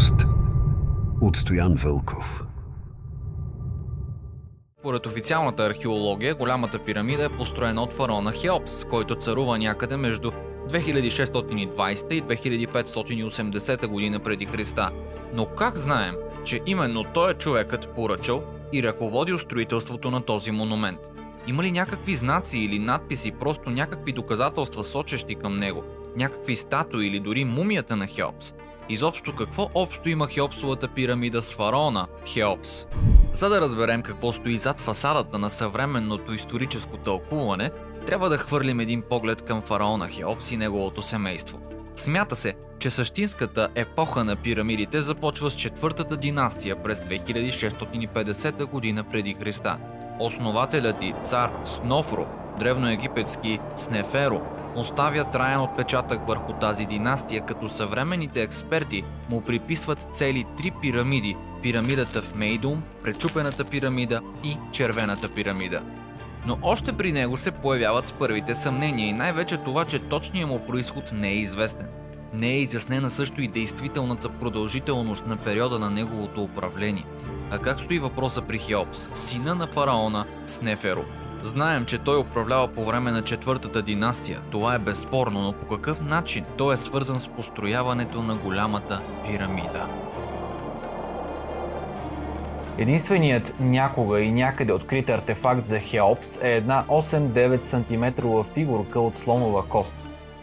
древност от Стоян Вълков. Според официалната археология, голямата пирамида е построена от фараона Хеопс, който царува някъде между 2620 и 2580 година преди Христа. Но как знаем, че именно той е човекът поръчал и ръководил строителството на този монумент? Има ли някакви знаци или надписи, просто някакви доказателства сочещи към него? Някакви статуи или дори мумията на Хеопс? Изобщо какво общо има Хеопсовата пирамида с фараона Хеопс? За да разберем какво стои зад фасадата на съвременното историческо тълкуване, трябва да хвърлим един поглед към фараона Хеопс и неговото семейство. Смята се, че същинската епоха на пирамидите започва с четвъртата династия през 2650 година преди Христа. Основателят и цар Снофро, древноегипетски Снеферо, оставя траен отпечатък върху тази династия, като съвременните експерти му приписват цели 3 пирамиди – пирамидата в Мейдум, пречупената пирамида и червената пирамида. Но още при него се появяват първите съмнения и най-вече това, че точният му произход не е известен. Не е изяснена също и действителната продължителност на периода на неговото управление. А как стои въпроса при Хеопс, сина на фараона Снеферо? Знаем, че той управлява по време на четвъртата династия, това е безспорно, но по какъв начин той е свързан с построяването на голямата пирамида? Единственият някога и някъде открит артефакт за Хеопс е една 8-9 см фигурка от слонова кост.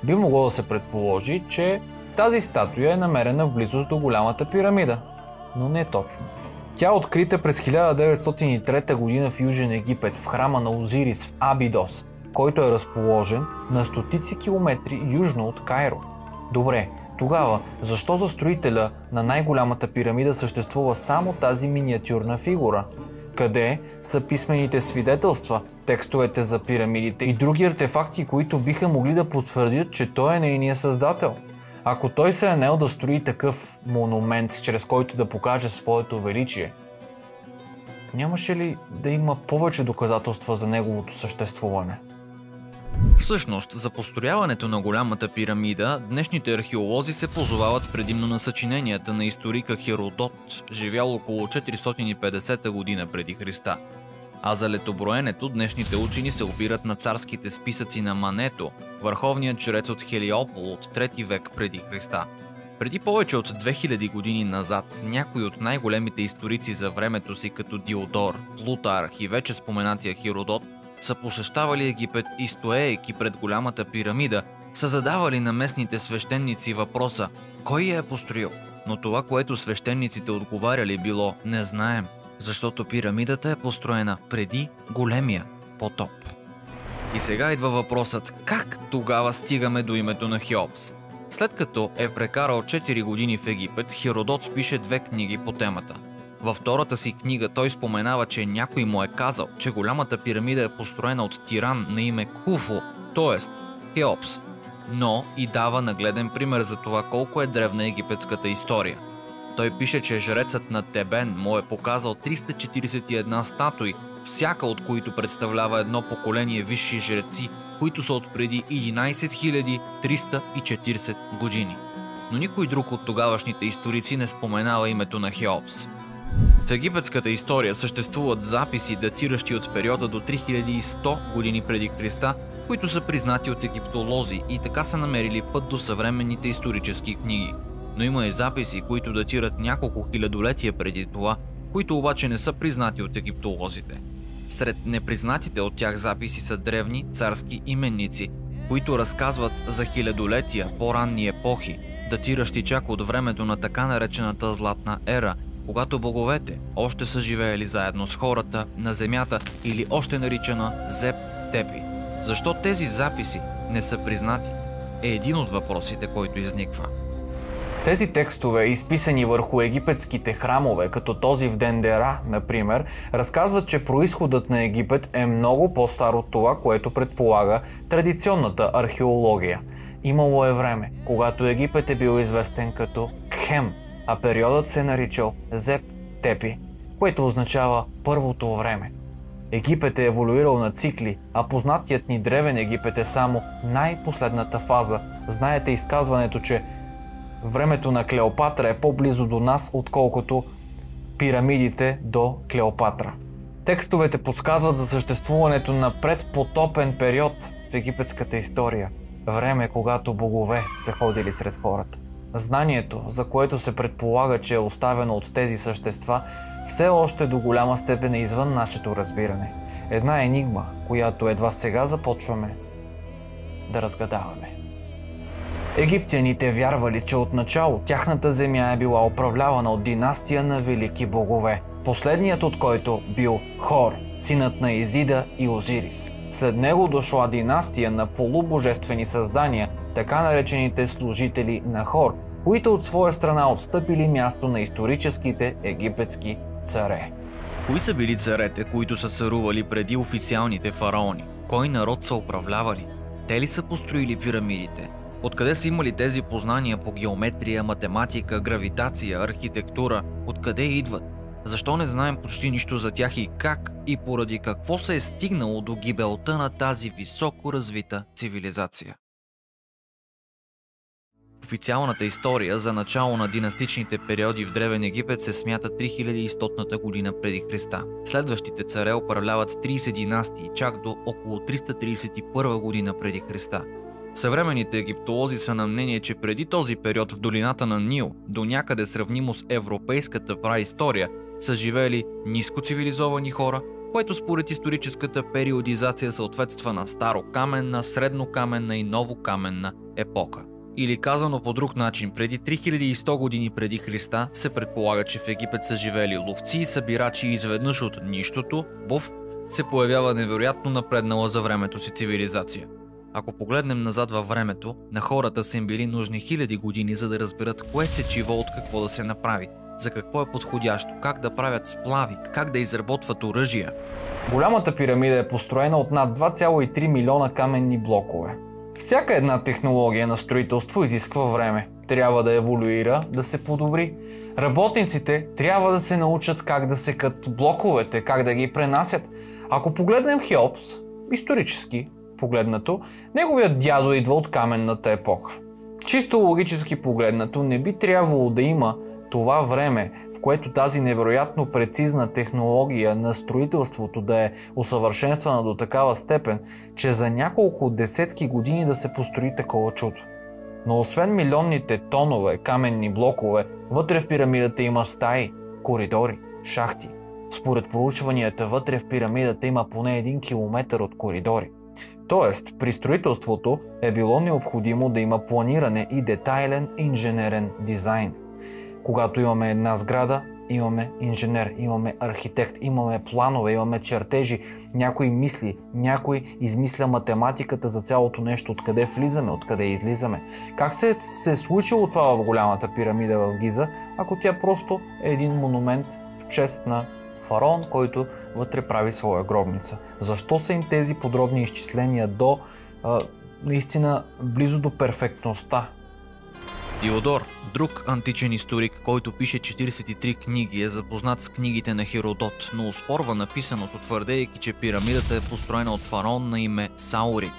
Би могло да се предположи, че тази статуя е намерена в близост до голямата пирамида, но не точно. Тя е открита през 1903 година в Южен Египет, в храма на Озирис в Абидос, който е разположен на стотици километри южно от Кайро. Добре, тогава защо за строителя на най-голямата пирамида съществува само тази миниатюрна фигура? Къде са писмените свидетелства, текстовете за пирамидите и други артефакти, които биха могли да потвърдят, че той е нейният създател? Ако той се е наел да строи такъв монумент, чрез който да покаже своето величие, нямаше ли да има повече доказателства за неговото съществуване? Всъщност, за построяването на голямата пирамида, днешните археолози се позовават предимно на съчиненията на историка Херодот, живял около 450 година преди Христа. А за летоброенето днешните учени се опират на царските списъци на Мането, върховният жрец от Хелиопол от 3 век преди Христа. Преди повече от 2000 години назад, някои от най-големите историци за времето си, като Диодор, Плутарх и вече споменатия Херодот, са посещавали Египет и стоейки пред голямата пирамида, са задавали на местните свещеници въпроса «Кой я е построил?», но това, което свещениците отговаряли, било «Не знаем», защото пирамидата е построена преди големия потоп. И сега идва въпросът как тогава стигаме до името на Хеопс? След като е прекарал 4 години в Египет, Херодот пише 2 книги по темата. Във втората си книга той споменава, че някой му е казал, че голямата пирамида е построена от тиран на име Куфу, т.е. Хеопс, но и дава нагледен пример за това колко е древна египетската история. Той пише, че жрецът на Тебен му е показал 341 статуи, всяка от които представлява едно поколение висши жреци, които са от преди 11 340 години. Но никой друг от тогавашните историци не споменава името на Хеопс. В египетската история съществуват записи, датиращи от периода до 3100 години преди Христа, които са признати от египтолози и така са намерили път до съвременните исторически книги. Но има и записи, които датират няколко хилядолетия преди това, които обаче не са признати от египтолозите. Сред непризнатите от тях записи са древни царски именници, които разказват за хилядолетия по-ранни епохи, датиращи чак от времето на така наречената Златна ера, когато боговете още са живеели заедно с хората на земята или още наричана Зеп Тепи. Защо тези записи не са признати, е един от въпросите, който изниква. Тези текстове, изписани върху египетските храмове, като този в Дендера, например, разказват, че произходът на Египет е много по-стар от това, което предполага традиционната археология. Имало е време, когато Египет е бил известен като Кхем, а периодът се е наричал Зеп Тепи, което означава първото време. Египет е еволюирал на цикли, а познатият ни древен Египет е само най-последната фаза. Знаете изказването, че времето на Клеопатра е по-близо до нас, отколкото пирамидите до Клеопатра. Текстовете подсказват за съществуването на предпотопен период в египетската история. Време, когато богове са ходили сред хората. Знанието, за което се предполага, че е оставено от тези същества, все още до голяма степен е извън нашето разбиране. Една енигма, която едва сега започваме да разгадаваме. Египтяните вярвали, че отначало тяхната земя е била управлявана от династия на велики богове, последният от който бил Хор, синът на Изида и Озирис. След него дошла династия на полубожествени създания, така наречените служители на Хор, които от своя страна отстъпили място на историческите египетски царе. Кои са били царете, които са царували преди официалните фараони? Кой народ са управлявали? Те ли са построили пирамидите? Откъде са имали тези познания по геометрия, математика, гравитация, архитектура? Откъде идват? Защо не знаем почти нищо за тях и как и поради какво се е стигнало до гибелта на тази високо развита цивилизация? Официалната история за начало на династичните периоди в Древен Египет се смята 3100 година преди Христа. Следващите царе управляват 30 династии чак до около 331 година преди Христа. Съвременните египтолози са на мнение, че преди този период в долината на Нил, до някъде сравнимо с европейската праистория, са живели нискоцивилизовани хора, което според историческата периодизация съответства на старокаменна, среднокаменна и новокаменна епоха. Или казано по друг начин, преди 3100 години преди Христа се предполага, че в Египет са живели ловци и събирачи и изведнъж от нищото, буф, се появява невероятно напреднала за времето си цивилизация. Ако погледнем назад във времето, на хората са им били нужни хиляди години, за да разберат кое сечиво от какво да се направи, за какво е подходящо, как да правят сплави, как да изработват оръжия. Голямата пирамида е построена от над 2,3 милиона каменни блокове. Всяка една технология на строителство изисква време. Трябва да еволюира, да се подобри. Работниците трябва да се научат как да секат блоковете, как да ги пренасят. Ако погледнем Хеопс, исторически погледнато, неговият дядо идва от каменната епоха. Чисто логически погледнато, не би трябвало да има това време, в което тази невероятно прецизна технология на строителството да е усъвършенствана до такава степен, че за няколко десетки години да се построи такова чудо. Но освен милионните тонове каменни блокове, вътре в пирамидата има стаи, коридори, шахти. Според проучванията, вътре в пирамидата има поне 1 километър от коридори. Тоест, при строителството е било необходимо да има планиране и детайлен инженерен дизайн. Когато имаме една сграда, имаме инженер, имаме архитект, имаме планове, имаме чертежи, някой мисли, някой измисля математиката за цялото нещо, откъде влизаме, откъде излизаме. Как се е случило това в голямата пирамида в Гиза, ако тя просто е един монумент в чест на фараон, който вътре прави своя гробница? Защо са им тези подробни изчисления до наистина близо до перфектността? Диодор, друг античен историк, който пише 43 книги, е запознат с книгите на Херодот, но оспорва написаното, твърдейки, че пирамидата е построена от фараон на име Саурит.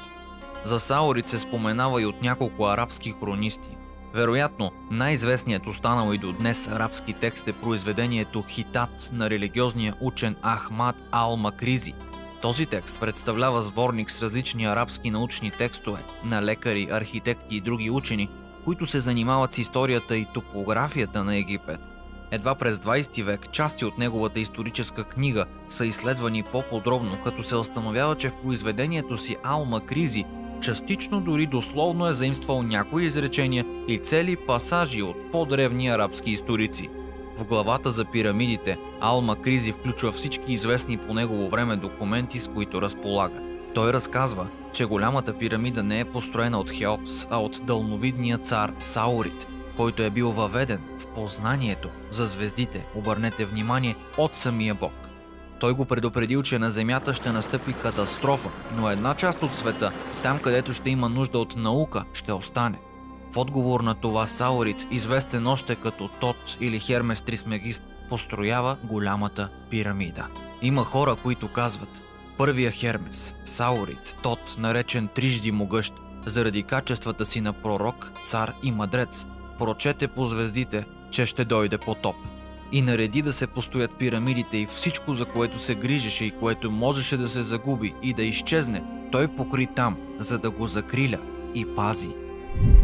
За Саурит се споменава и от няколко арабски хронисти. Вероятно, най-известният останал и до днес арабски текст е произведението Хитат на религиозния учен Ахмад ал-Макризи. Този текст представлява сборник с различни арабски научни текстове на лекари, архитекти и други учени, които се занимават с историята и топографията на Египет. Едва през 20 век части от неговата историческа книга са изследвани по-подробно, като се установява, че в произведението си Ал-Макризи частично дори дословно е заимствал някои изречения и цели пасажи от по-древни арабски историци. В главата за пирамидите Ал-Макризи включва всички известни по негово време документи, с които разполага. Той разказва, че голямата пирамида не е построена от Хеопс, а от дълновидния цар Саурит, който е бил въведен в познанието за звездите, обърнете внимание, от самия Бог. Той го предупредил, че на Земята ще настъпи катастрофа, но една част от света, там където ще има нужда от наука, ще остане. В отговор на това Саурит, известен още като Тот или Хермес Трисмегист, построява голямата пирамида. Има хора, които казват: първия Хермес, Саурит, Тот, наречен трижди могъщ, заради качествата си на пророк, цар и мъдрец, прочете по звездите, че ще дойде потоп. И нареди да се построят пирамидите и всичко, за което се грижеше и което можеше да се загуби и да изчезне, той покри там, за да го закриля и пази.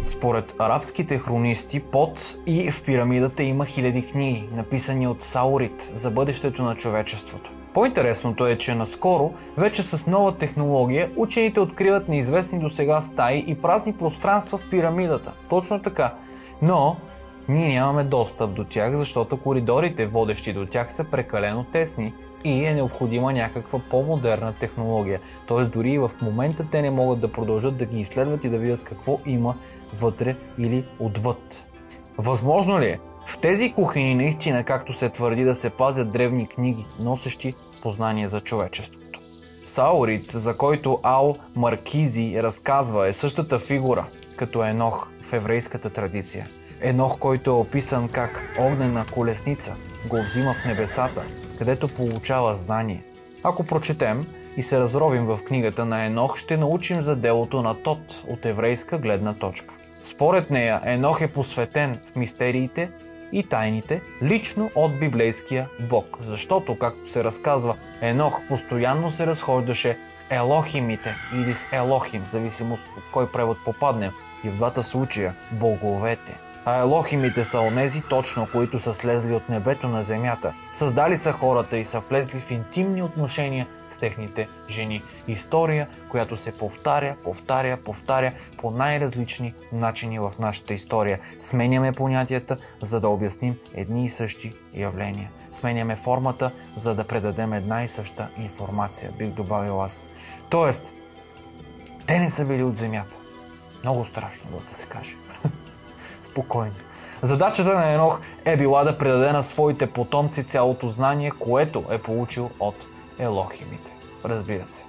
Според арабските хронисти, под и в пирамидата има хиляди книги, написани от Саурит за бъдещето на човечеството. По-интересното е, че наскоро, вече с нова технология, учените откриват неизвестни досега стаи и празни пространства в пирамидата. Точно така. Но ние нямаме достъп до тях, защото коридорите, водещи до тях, са прекалено тесни и е необходима някаква по-модерна технология. Тоест дори и в момента те не могат да продължат да ги изследват и да видят какво има вътре или отвъд. Възможно ли е в тези кухини наистина, както се твърди, да се пазят древни книги, носещи познания за човечеството? Саурит, за който Ал-Маркизи разказва, е същата фигура като Енох в еврейската традиция. Енох, който е описан как огнена колесница го взима в небесата, където получава знание. Ако прочетем и се разровим в книгата на Енох, ще научим за делото на Тот от еврейска гледна точка. Според нея Енох е посветен в мистериите и тайните лично от библейския Бог, защото, както се разказва, Енох постоянно се разхождаше с елохимите или с Елохим, в зависимост от кой превод попаднем, и в двата случая боговете. А елохимите са онези точно, които са слезли от небето на земята. Създали са хората и са влезли в интимни отношения с техните жени. История, която се повтаря по най-различни начини в нашата история. Сменяме понятията, за да обясним едни и същи явления. Сменяме формата, за да предадем една и съща информация, бих добавил аз. Тоест, те не са били от земята. Много страшно да се каже. Спокойно. Задачата на Енох е била да предаде на своите потомци цялото знание, което е получил от елохимите. Разбира се.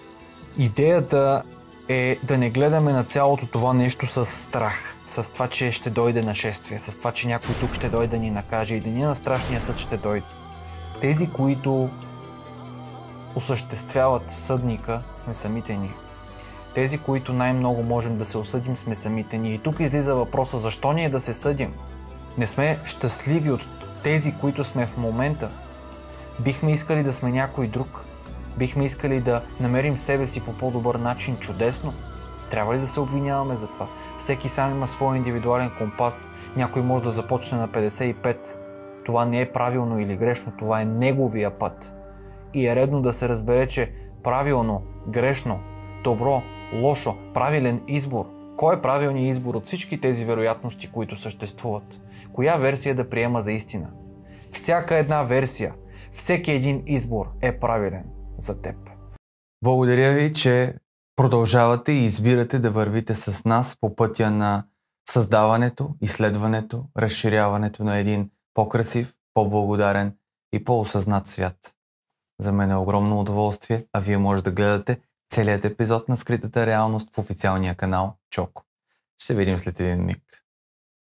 Идеята е да не гледаме на цялото това нещо с страх, с това, че ще дойде нашествие, с това, че някой тук ще дойде да ни накаже и деня на страшния съд ще дойде. Тези, които осъществяват съдника, сме самите ние. Тези, които най-много можем да се осъдим, сме самите ние. И тук излиза въпроса, защо ние да се съдим? Не сме щастливи от тези, които сме в момента. Бихме искали да сме някой друг. Бихме искали да намерим себе си по по-добър начин. Чудесно. Трябва ли да се обвиняваме за това? Всеки сам има свой индивидуален компас. Някой може да започне на 55. Това не е правилно или грешно. Това е неговия път. И е редно да се разбере, че правилно, грешно, добро, лошо, правилен избор. Кой е правилният избор от всички тези вероятности, които съществуват? Коя версия да приема за истина? Всяка една версия, всеки един избор е правилен за теб. Благодаря ви, че продължавате и избирате да вървите с нас по пътя на създаването, изследването, разширяването на един по-красив, по-благодарен и по-осъзнат свят. За мен е огромно удоволствие, а вие може да гледате целият епизод на Скритата реалност в официалния канал Чоко. Ще се видим след един миг.